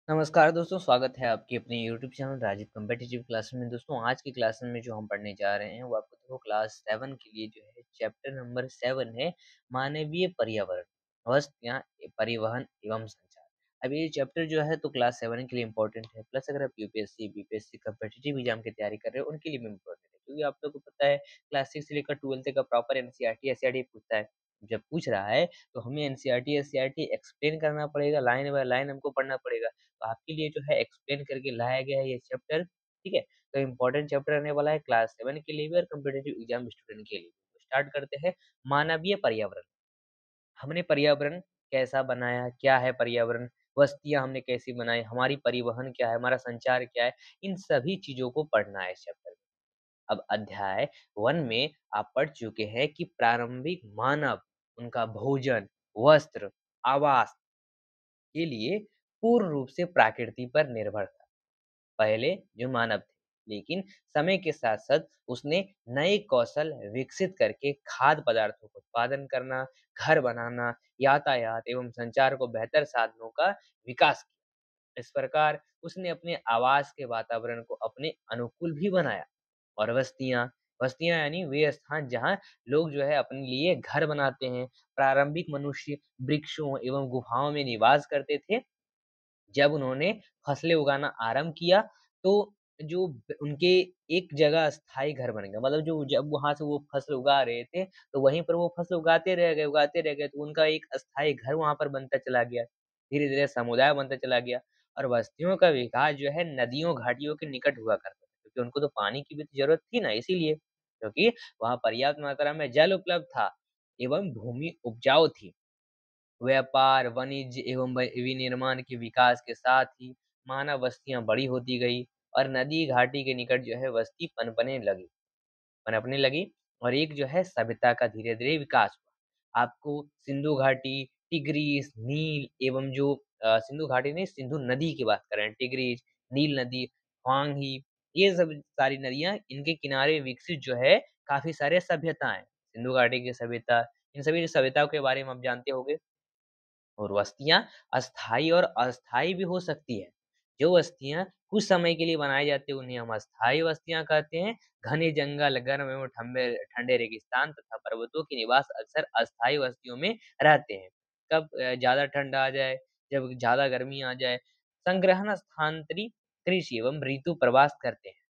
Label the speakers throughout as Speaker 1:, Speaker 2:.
Speaker 1: नमस्कार दोस्तों, स्वागत है आपके अपने YouTube channel Rajeev competitive class में। दोस्तों आज की क्लास में जो हम पढ़ने जा रहे हैं वो आपको देखो क्लास 7 के लिए जो है चैप्टर नंबर 7 है मानवीय पर्यावरण, वस्तुएं, परिवहन एवं संचार। अब ये चैप्टर जो है तो क्लास 7 के लिए इम्पोर्टेंट है, प्लस अगर आप यूपीएससी बीपीएससी कॉम्पिटिटिव एग्जाम की तैयारी कर रहे हो उनके लिए भी इम्पोर्टेंट है, क्योंकि आप लोग को पता है क्लास 6 से लेकर 12 तक का प्रॉपर एनसीईआरटी एसईआरटी पूछता है। जब पूछ रहा है तो हमें एनसीईआरटी एसईआरटी एक्सप्लेन करना पड़ेगा, लाइन बाय लाइन हमको पढ़ना पड़ेगा। तो आपके लिए जो है एक्सप्लेन करके लाया गया है ये चैप्टर, ठीक है? तो इम्पोर्टेंट चैप्टर रहने वाला है क्लास 7 के लिए भी और कॉम्पिटिटिव एग्जाम स्टूडेंट के लिए भी। तो स्टार्ट करते हैं। मानवीय पर्यावरण। हमने पर्यावरण कैसा बनाया, क्या है पर्यावरण, बस्तियां हमने कैसी बनाई, हमारी परिवहन क्या है, हमारा संचार क्या है, इन सभी चीजों को पढ़ना है इस चैप्टर में। अब अध्याय 1 में आप पढ़ चुके हैं कि प्रारंभिक मानव, उनका भोजन, वस्त्र, आवास के लिए पूर्ण रूप से प्रकृति पर निर्भर था। पहले जो मानव थे, लेकिन समय के साथ साथ उसने नए कौशल विकसित करके खाद्य पदार्थों का उत्पादन करना, घर बनाना, यातायात एवं संचार को बेहतर साधनों का विकास किया। इस प्रकार उसने अपने आवास के वातावरण को अपने अनुकूल भी बनाया। और बस्तियां, बस्तियां यानी वे स्थान जहाँ लोग जो है अपने लिए घर बनाते हैं। प्रारंभिक मनुष्य वृक्षों एवं गुफाओं में निवास करते थे। जब उन्होंने फसलें उगाना आरंभ किया, तो जो उनके एक जगह स्थायी घर बन गया। मतलब जो जब वहाँ से वो फसल उगा रहे थे, तो वहीं पर वो फसल उगाते रह गए, तो उनका एक अस्थायी घर वहाँ पर बनता चला गया। धीरे-धीरे समुदाय बनता चला गया और बस्तियों का विकास जो है नदियों, घाटियों के निकट हुआ करता था, क्योंकि उनको तो पानी की भी तो ज़रूरत थी ना, इसीलिए। क्योंकि वहाँ पर्याप्त मात्रा में जल उपलब्ध था एवं भूमि उपजाऊ थी। व्यापार, वाणिज्य एवं विनिर्माण के विकास के साथ ही मानव बस्तियां बड़ी होती गई और नदी घाटी के निकट जो है बस्ती पनपने लगी और एक जो है सभ्यता का धीरे धीरे विकास हुआ। आपको सिंधु घाटी, टिग्रीस, नील एवं जो सिंधु घाटी नहीं, सिंधु नदी की बात करें, टिग्रीस, नील नदी, हुआंगी, ये सब सारी नदियां, इनके किनारे विकसित जो है काफी सारे सभ्यताएं, सिंधु घाटी की सभ्यता, इन सभी सभ्यताओं के बारे में आप जानते होंगे। और बस्तियाँ अस्थायी और अस्थायी भी हो सकती है। जो बस्तियाँ कुछ समय के लिए बनाई जाती है उन्हें हम अस्थायी बस्तियाँ कहते हैं। घने जंगल, गर्म एवं ठंबे ठंडे रेगिस्तान तथा पर्वतों के निवास अक्सर अस्थायी बस्तियों में रहते हैं। कब ज़्यादा ठंड आ जाए, जब ज़्यादा गर्मी आ जाए, संग्रहण स्थानांतरी कृषि एवं ऋतु प्रवास करते हैं।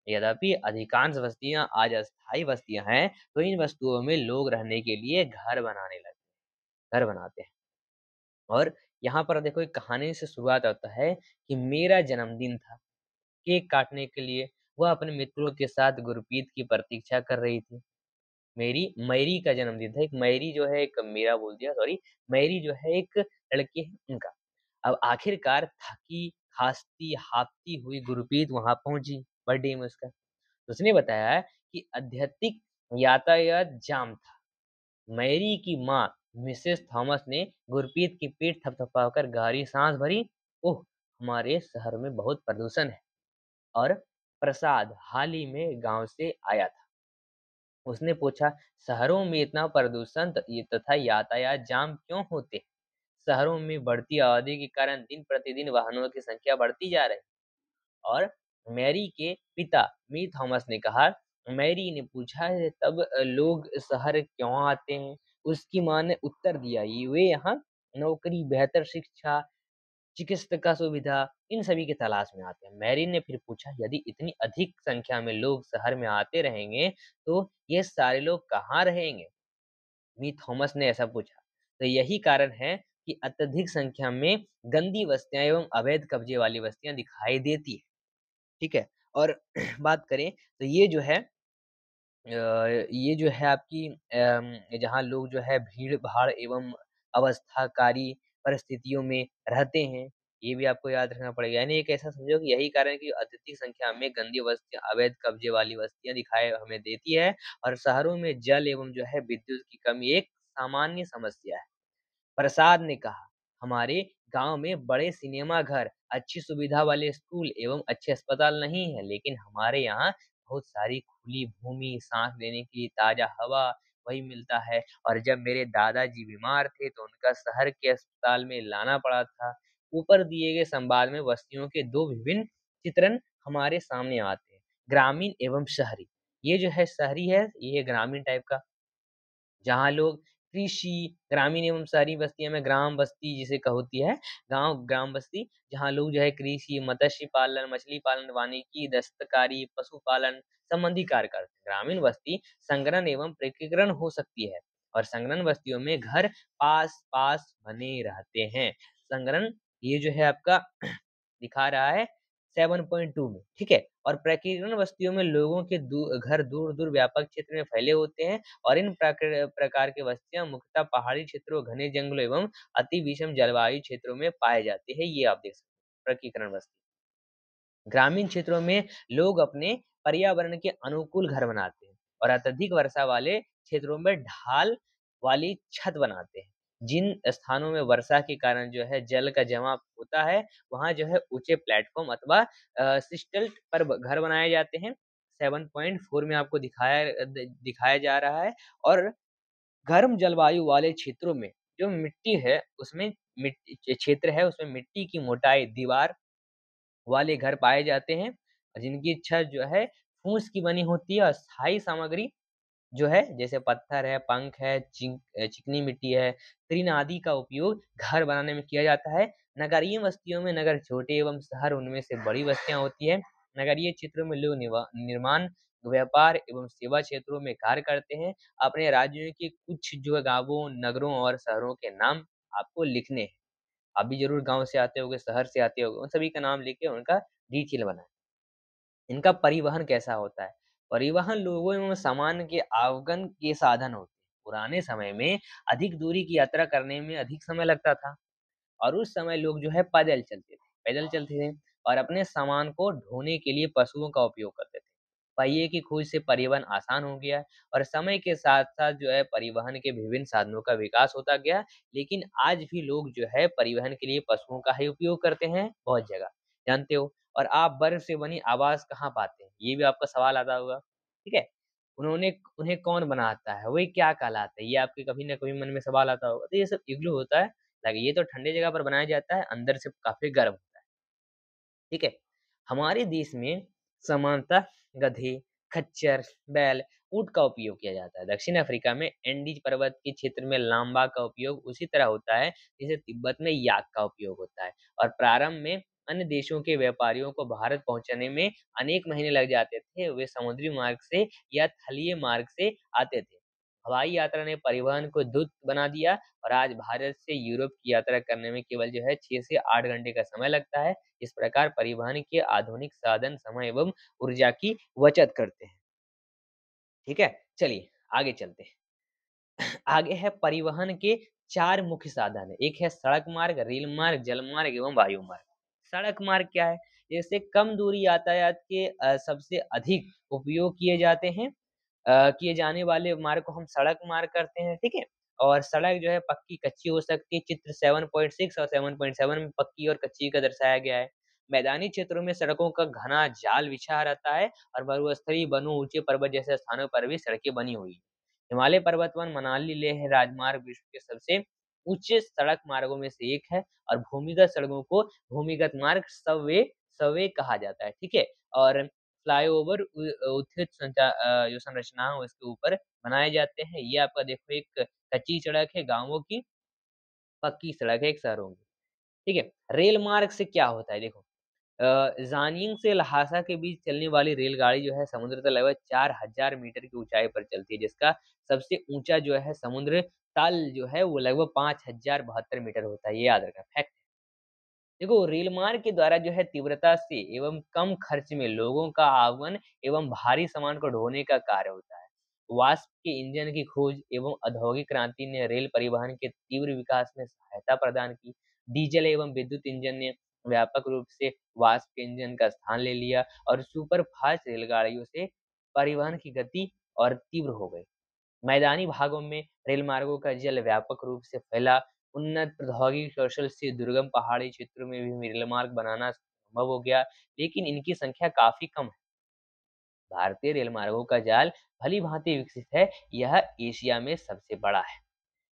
Speaker 1: यद्यपि अधिकांश बस्तियाँ आज अस्थायी बस्तियाँ हैं, तो इन वस्तुओं में लोग रहने के लिए घर बनाते हैं। और यहाँ पर देखो एक कहानी से शुरुआत होता है कि मेरा जन्मदिन था। केक काटने के लिए वह अपने मित्रों के साथ गुरप्रीत की प्रतीक्षा कर रही थी। मेरी मैरी का जन्मदिन था। एक मैरी जो है, एक मेरा बोल दिया, सॉरी। मैरी जो है एक लड़की है उनका। अब आखिरकार थकी, खांसती, हांफती हुई गुरप्रीत वहां पहुंची बर्थडे में उसका। उसने बताया कि अत्यधिक यातायात जाम था। मैरी की माँ मिसेस थॉमस ने गुरप्रीत की पीठ थपथपाकर गहरी सांस भरी। ओह, हमारे शहर में बहुत प्रदूषण है। और प्रसाद हाल ही में गांव से आया था। उसने पूछा, शहरों में इतना प्रदूषण तथा यातायात जाम क्यों होते हैं? शहरों में बढ़ती आबादी के कारण दिन प्रतिदिन वाहनों की संख्या बढ़ती जा रही है। और मैरी के पिता मी थॉमस ने कहा, मैरी ने पूछा है तब लोग शहर क्यों आते हैं? उसकी माँ ने उत्तर दिया, ये वे यहाँ नौकरी, बेहतर शिक्षा, चिकित्सा सुविधा, इन सभी की तलाश में आते हैं। मैरी ने फिर पूछा, यदि इतनी अधिक संख्या में लोग शहर में आते रहेंगे तो ये सारे लोग कहाँ रहेंगे? मी थॉमस ने ऐसा पूछा। तो यही कारण है कि अत्यधिक संख्या में गंदी बस्तियां एवं अवैध कब्जे वाली बस्तियां दिखाई देती है। ठीक है? और बात करें तो ये जो है आपकी जहाँ लोग जो है भीड़-भाड़ एवं अवस्थाकारी परिस्थितियों में रहते हैं, ये भी आपको याद रखना पड़ेगा। यानी एक ऐसा समझो कि यही कारण है कि अत्यधिक संख्या में गंदी बस्तियाँ, अवैध कब्जे वाली बस्तियाँ दिखाई हमें देती है और शहरों में जल एवं जो है विद्युत की कमी एक सामान्य समस्या है। प्रसाद ने कहा, हमारे गांव में बड़े सिनेमा घर, अच्छी सुविधा वाले स्कूल एवं अच्छे अस्पताल नहीं है, लेकिन हमारे यहाँ बहुत सारी खुली भूमि, सांस लेने की ताजा हवा वही मिलता है। और जब मेरे दादाजी बीमार थे तो उनका शहर के अस्पताल में लाना पड़ा था। ऊपर दिए गए संवाद में बस्तियों के दो विभिन्न चित्रण हमारे सामने आते हैं, ग्रामीण एवं शहरी। ये जो है शहरी है, ये ग्रामीण टाइप का, जहाँ लोग कृषि, ग्रामीण एवं शहरी बस्तियों में ग्राम बस्ती जिसे होती है, गाँव ग्राम बस्ती, जहाँ लोग जो है कृषि, मत्स्य पालन, मछली पालन, वानिकी, दस्तकारी, पशुपालन संबंधी कार्य करते हैं। ग्रामीण बस्ती संग्रहण एवं पृथक्करण हो सकती है, और संग्रहण बस्तियों में घर पास-पास बने रहते हैं। संग्रहण ये जो है आपका दिखा रहा है 7.2 में, ठीक है? और प्रकीर्णन बस्तियों में लोगों के घर दूर-दूर व्यापक क्षेत्र में फैले होते हैं, और इन प्रकार की बस्तियाँ मुख्यतः पहाड़ी क्षेत्रों, घने जंगलों एवं अति विषम जलवायु क्षेत्रों में पाए जाते हैं। ये आप देख सकते हैं, प्रकीकरण बस्ती। ग्रामीण क्षेत्रों में लोग अपने पर्यावरण के अनुकूल घर बनाते हैं, और अत्यधिक वर्षा वाले क्षेत्रों में ढाल वाली छत बनाते हैं। जिन स्थानों में वर्षा के कारण जो है जल का जमाव होता है, वहाँ जो है ऊंचे प्लेटफॉर्म अथवा सिस्टल्ट पर घर बनाए जाते हैं। 7.4 में आपको दिखाया जा रहा है। और गर्म जलवायु वाले क्षेत्रों में जो मिट्टी है, उसमें मिट्टी क्षेत्र है, उसमें मिट्टी की मोटाई दीवार वाले घर पाए जाते हैं, जिनकी छत जो है फूस की बनी होती है, और स्थायी सामग्री जो है जैसे पत्थर है, पंख है, चिकनी मिट्टी है, टीन आदि का उपयोग घर बनाने में किया जाता है। नगरीय बस्तियों में नगर छोटे एवं शहर उनमें से बड़ी बस्तियां होती हैं। नगरीय क्षेत्रों में लोग निर्माण, व्यापार एवं सेवा क्षेत्रों में कार्य करते हैं। अपने राज्यों के कुछ जो है गांवों, नगरों और शहरों के नाम आपको लिखने हैं। आप भी ज़रूर गाँव से आते होंगे, शहर से आते होंगे, उन सभी का नाम लिख के उनका डिटेल बनाएँ। इनका परिवहन कैसा होता है? परिवहन लोगों एवं सामान के आवागमन के साधन होते हैं। पुराने समय में अधिक दूरी की यात्रा करने में अधिक समय लगता था, और उस समय लोग जो है पैदल चलते थे और अपने सामान को ढोने के लिए पशुओं का उपयोग करते थे। पहिए की खोज से परिवहन आसान हो गया, और समय के साथ-साथ जो है परिवहन के विभिन्न साधनों का विकास होता गया। लेकिन आज भी लोग जो है परिवहन के लिए पशुओं का ही उपयोग करते हैं बहुत जगह, जानते हो? और आप बर्फ से बनी आवाज़ कहाँ पाते हैं? ये भी आपका सवाल आता होगा, ठीक है? उन्हें कौन बनाता है? वे क्या कहलाते हैं? ये आपके कभी न कभी मन में सवाल आता होगा। तो ये सब इग्लू होता है। लाइक ये तो ठंडी जगह पर बनाया जाता है, अंदर से काफ़ी गर्म होता है, ठीक है? हमारे देश में सामान्यतः गधे, खच्चर, बैल, ऊँट का उपयोग किया जाता है। दक्षिण अफ्रीका में एंडीज पर्वत के क्षेत्र में लांबा का उपयोग उसी तरह होता है, जैसे तिब्बत में याक का उपयोग होता है। और प्रारंभ में अन्य देशों के व्यापारियों को भारत पहुँचने में अनेक महीने लग जाते थे। वे समुद्री मार्ग से या थलीय मार्ग से आते थे। हवाई यात्रा ने परिवहन को द्रुत बना दिया, और आज भारत से यूरोप की यात्रा करने में केवल जो है 6 से 8 घंटे का समय लगता है। इस प्रकार परिवहन के आधुनिक साधन समय एवं ऊर्जा की बचत करते हैं। ठीक है? चलिए आगे चलते हैं। आगे है परिवहन के 4 मुख्य साधन है। एक है सड़क मार्ग, रेल मार्ग, जल मार्ग एवं वायु मार्ग। सड़क मार्ग क्या है? जैसे कम दूरी यातायात के सबसे अधिक उपयोग किए जाने वाले मार्ग को हम सड़क मार्ग करते हैं, ठीक है? और सड़क जो है पक्की, कच्ची हो सकती है। चित्र 7.6 और 7.7 में पक्की और कच्ची का दर्शाया गया है। मैदानी क्षेत्रों में सड़कों का घना जाल बिछा रहता है, और मरुस्थलीय वनों, ऊँचे पर्वत जैसे स्थानों पर भी सड़कें बनी हुई हैं। हिमालय पर्वतवन, मनाली लेह राजमार्ग विश्व के सबसे ऊंचे सड़क मार्गों में से एक है, और भूमिगत सड़कों को भूमिगत मार्ग सबवे कहा जाता है, ठीक है? और फ्लाईओवर उत्थित जो संरचना है उसके ऊपर बनाए जाते हैं। ये आपका देखो एक कच्ची सड़क है गाँवों की, पक्की सड़क है एक शहरों की, ठीक है? रेल मार्ग से क्या होता है देखो, जानिंग से ल्हासा के बीच चलने वाली रेलगाड़ी जो है समुद्र तल लगभग 4000 मीटर की ऊंचाई पर चलती है, जिसका सबसे ऊंचा जो है समुद्र तल जो है वो लगभग 5072 मीटर होता है। ये याद रखना फैक्ट। देखो रेल मार्ग के द्वारा जो है तीव्रता से एवं कम खर्च में लोगों का आगमन एवं भारी सामान को ढोने का कार्य होता है। वाष्प के इंजन की खोज एवं औद्योगिक क्रांति ने रेल परिवहन के तीव्र विकास में सहायता प्रदान की। डीजल एवं विद्युत इंजन ने व्यापक रूप से वाष्प के इंजन का स्थान ले लिया, और सुपर फास्ट रेलगाड़ियों से परिवहन की गति और तीव्र हो गई। मैदानी भागों में रेल मार्गों का जल व्यापक रूप से फैला। उन्नत प्रौद्योगिकी कौशल से दुर्गम पहाड़ी क्षेत्रों में भी रेल मार्ग बनाना संभव हो गया, लेकिन इनकी संख्या काफी कम है। भारतीय रेल मार्गों का जाल भली भांति विकसित है, यह एशिया में सबसे बड़ा है।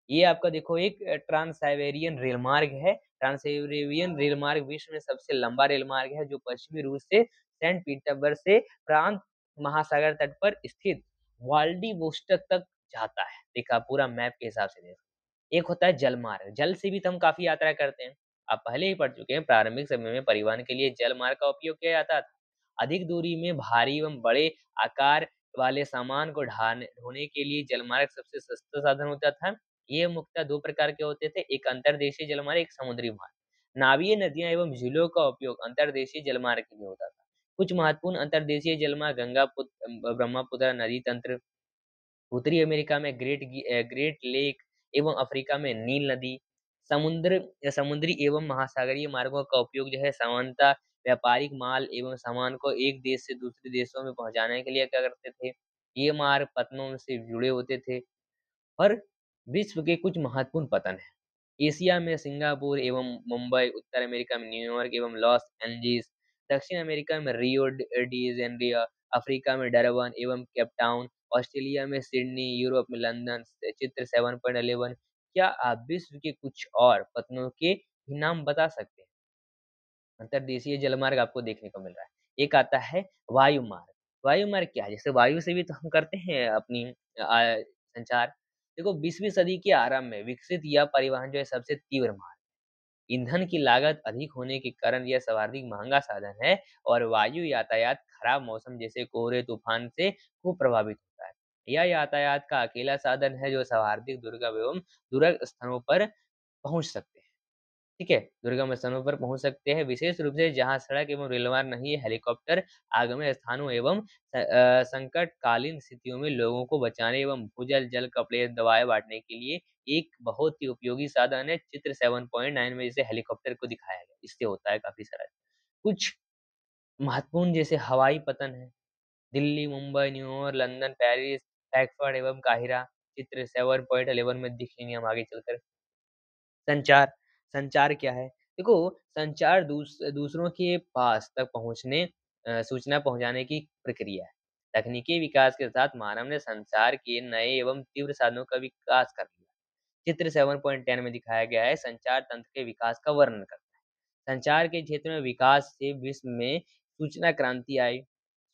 Speaker 1: ये आपका देखो एक ट्रांस साइबेरियन रेल मार्ग है, ट्रांसिल्वेनियन रेल मार्ग विश्व में सबसे लंबा रेल मार्ग है जो पश्चिमी रूस से सेंट पीटर्सबर्ग से प्रांत महासागर तट पर स्थित व्लादिवोस्टोक तक जाता है। देखा पूरा मैप के हिसाब से देखो। एक होता है जल मार्ग, जल से भी तो हम काफी यात्रा करते हैं। आप पहले ही पढ़ चुके हैं, प्रारंभिक समय में परिवहन के लिए जल मार्ग का उपयोग किया जाता था। अधिक दूरी में भारी एवं बड़े आकार वाले सामान को ढोने के लिए जलमार्ग सबसे सस्ता साधन होता था। ये मुख्यतः दो प्रकार के होते थे, एक अंतर्देशीय जलमार्ग, एक समुद्री मार्ग। नावीय नदियां एवं झीलों का उपयोग अंतर्देशीय जलमार्ग के लिए होता था। कुछ महत्वपूर्ण अंतर्देशीय जलमार्ग गंगा ब्रह्मपुत्र नदी तंत्र, उत्तरी अमेरिका में ग्रेट लेक एवं अफ्रीका में नील नदी। समुद्री एवं महासागरीय मार्गों का उपयोग जो है सामान्यतः व्यापारिक माल एवं सामान को एक देश से दूसरे देशों में पहुंचाने के लिए क्या करते थे। ये मार्ग पतनों से जुड़े होते थे। और विश्व के कुछ महत्वपूर्ण पतन हैं। एशिया में सिंगापुर एवं मुंबई, उत्तर अमेरिका में न्यूयॉर्क एवं लॉस एंजिल्स, दक्षिण अमेरिका में रियो डी जेनेरियो, अफ्रीका में डरबन एवं केप टाउन, ऑस्ट्रेलिया में सिडनी, यूरोप में लंदन। चित्र 7.11। क्या आप विश्व के कुछ और पतनों के भी नाम बता सकते हैं? अंतर्देशीय जलमार्ग आपको देखने को मिल रहा है। एक आता है वायु मार्ग। वायु मार्ग क्या है? जैसे वायु से भी तो हम करते हैं अपनी संचार। देखो 20वीं सदी के आरंभ में विकसित यह परिवहन जो है सबसे तीव्र मार्ग। ईंधन की लागत अधिक होने के कारण यह सर्वाधिक महंगा साधन है और वायु यातायात खराब मौसम जैसे कोहरे तूफान से खूब प्रभावित होता है। यह यातायात का अकेला साधन है जो सर्वाधिक दुर्गम एवं दूरस्थ स्थानों पर पहुंच सकते हैं। ठीक है, दुर्गम स्थानों पर पहुंच सकते हैं, विशेष रूप से जहां सड़क एवं रेलमार्ग नहीं है। हेलीकॉप्टर आगम्य स्थानों एवं संकटकालीन स्थितियों में लोगों को बचाने एवं भूजल जल कपड़े दवाएं बांटने के लिए एक बहुत ही उपयोगी साधन है। चित्र 7.9 में जैसे हेलीकॉप्टर को दिखाया गया, इससे होता है काफी सारा कुछ महत्वपूर्ण जैसे हवाई पतन है। Delhi, Mumbai, New York, London, Paris, Frankfurt एवं काहिरा। चित्र 7.11 में दिखेंगे हम आगे चलकर। संचार, संचार क्या है? देखो संचार दूसरों के पास तक सूचना पहुँचाने की प्रक्रिया है। तकनीकी विकास के साथ मानव ने संचार के नए एवं तीव्र साधनों का विकास कर लिया। चित्र 7.10 में दिखाया गया है, संचार तंत्र के विकास का वर्णन करता है। संचार के क्षेत्र में विकास से विश्व में सूचना क्रांति आई।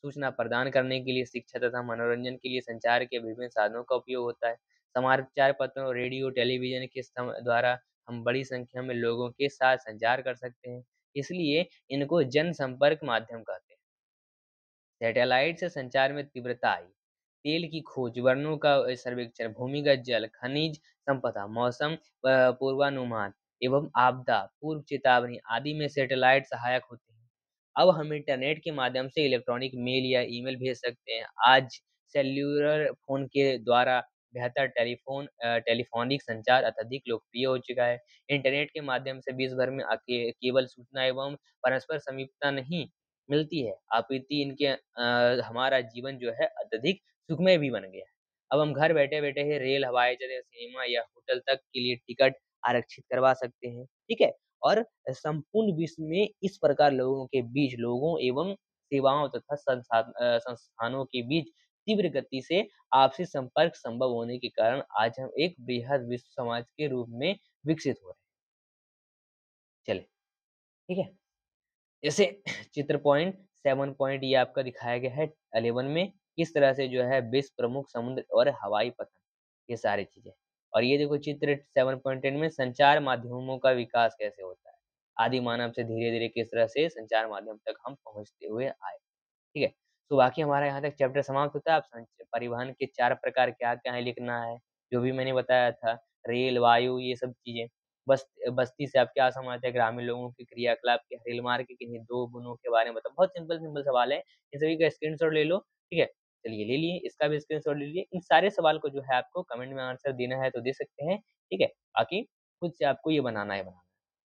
Speaker 1: सूचना प्रदान करने के लिए, शिक्षा तथा मनोरंजन के लिए संचार के विभिन्न साधनों का उपयोग होता है। समाचार पत्रों, रेडियो, टेलीविजन के द्वारा हम बड़ी संख्या में लोगों के साथ संचार कर सकते हैं। इसलिए इनको जनसंपर्क माध्यम कहते हैं। सैटेलाइट से संचार में तीव्रता आई। तेल की खोज, वनों का सर्वेक्षण, भूमिगत जल, खनिज संपदा, मौसम पूर्वानुमान एवं आपदा पूर्व चेतावनी आदि में सैटेलाइट सहायक होते हैं। अब हम इंटरनेट के माध्यम से इलेक्ट्रॉनिक मेल या ईमेल भेज सकते हैं। आज सेल्युलर फोन के द्वारा बेहतर टेलीफोनिक संचार अत्यधिक लोकप्रिय हो चुका है। इंटरनेट के माध्यम से विश्व भर में केवल सूचना एवं परस्पर समीपता नहीं मिलती है, अपितु इनके हमारा जीवन जो है अत्यधिक सुखमय भी बन गया है। अब हम घर बैठे-बैठे ही रेल, हवाई जहाज, सिनेमा या होटल तक के लिए टिकट आरक्षित करवा सकते हैं, ठीक है? और संपूर्ण विश्व में इस प्रकार लोगों के बीच लोगों एवं सेवाओं तथा संस्थानों के बीच तीव्र गति से आपसी संपर्क संभव होने के कारण आज हम एक बृहद विश्व समाज के रूप में विकसित हो रहे हैं। चलिए, ठीक है? जैसे चित्र पॉइंट 7 पॉइंट ये आपका दिखाया गया है 11 में, किस तरह से जो है विश्व प्रमुख समुद्र और हवाई पतन, ये सारी चीजें। और ये देखो चित्र 7.10 में संचार माध्यमों का विकास कैसे होता है। आदि मानव से धीरे धीरे किस तरह से संचार माध्यम तक हम पहुंचते हुए आए। ठीक है? तो बाकी हमारा यहाँ तक चैप्टर समाप्त होता है। अब परिवहन के 4 प्रकार क्या-क्या है लिखना है, जो भी मैंने बताया था, रेल, वायु ये सब चीज़ें। बस्ती से आप क्या समझते हैं? ग्रामीण लोगों के क्रियाकलाप के रेल मार्ग के किन्हीं 2 गुणों के बारे में बताओ। बहुत सिंपल-सिंपल सवाल है, इन सभी का स्क्रीनशॉट ले लो, ठीक है? चलिए ले लिए, इसका भी स्क्रीनशॉट ले लिए। इन सारे सवाल को जो है आपको कमेंट में आंसर देना है तो दे सकते हैं, ठीक है? बाकी खुद से आपको ये बनाना है बनाना।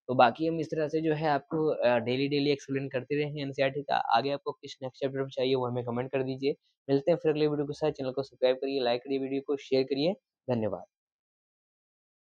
Speaker 1: तो बाकी हम इस तरह से जो है आपको डेली एक्सप्लेन करते रहे हैं एनसीईआरटी का। आगे आपको किस नेक्स्ट चैप्टर चाहिए वो हमें कमेंट कर दीजिए। मिलते हैं फिर अगले वीडियो के साथ। चैनल को सब्सक्राइब करिए, लाइक करिए, वीडियो को शेयर करिए। धन्यवाद।